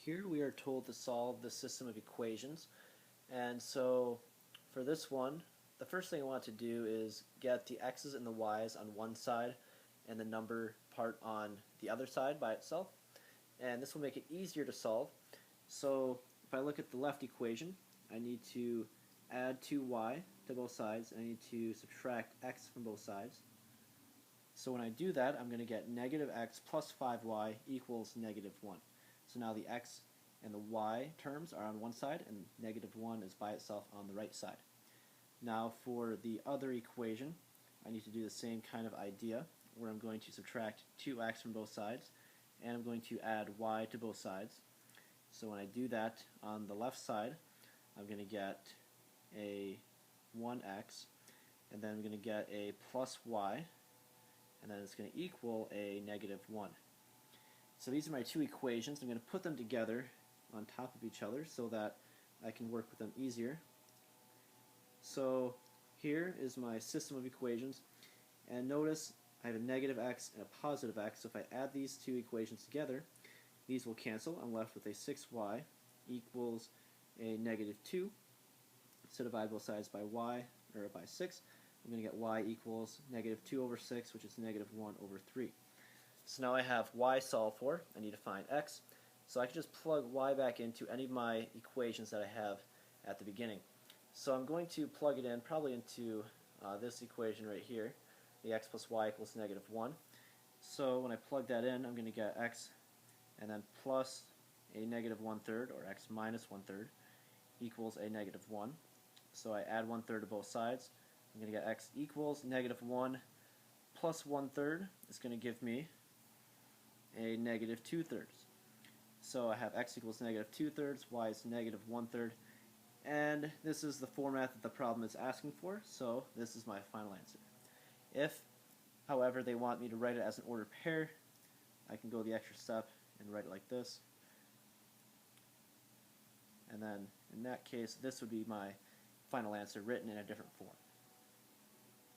Here we are told to solve the system of equations, and so for this one the first thing I want to do is get the x's and the y's on one side and the number part on the other side by itself, and this will make it easier to solve. So if I look at the left equation, I need to add 2y to both sides and I need to subtract x from both sides. So when I do that, I'm going to get negative x plus 5y equals negative 1. So now the x and the y terms are on one side and negative 1 is by itself on the right side. Now for the other equation, I need to do the same kind of idea where I'm going to subtract 2x from both sides and I'm going to add y to both sides. So when I do that on the left side, I'm going to get a 1x and then I'm going to get a plus y, and then it's going to equal a negative 1. So these are my two equations. I'm going to put them together on top of each other so that I can work with them easier. So here is my system of equations, and notice I have a negative x and a positive x. So if I add these two equations together, these will cancel. I'm left with a 6y equals a negative 2. So divide both sides by y, or by 6. I'm going to get y equals negative 2 over 6, which is negative 1 over 3. So now I have y solved for. I need to find x. So I can just plug y back into any of my equations that I have at the beginning. So I'm going to plug it in probably into this equation right here, the x plus y equals negative 1. So when I plug that in, I'm going to get x and then plus a negative 1/3, or x minus 1/3, equals a negative 1. So I add 1/3 to both sides. I'm going to get x equals negative 1 plus 1/3 is going to give me a negative 2/3. So I have x equals negative 2/3, y is negative 1/3, and this is the format that the problem is asking for, so this is my final answer. If, however, they want me to write it as an ordered pair, I can go the extra step and write it like this. And then in that case, this would be my final answer written in a different form.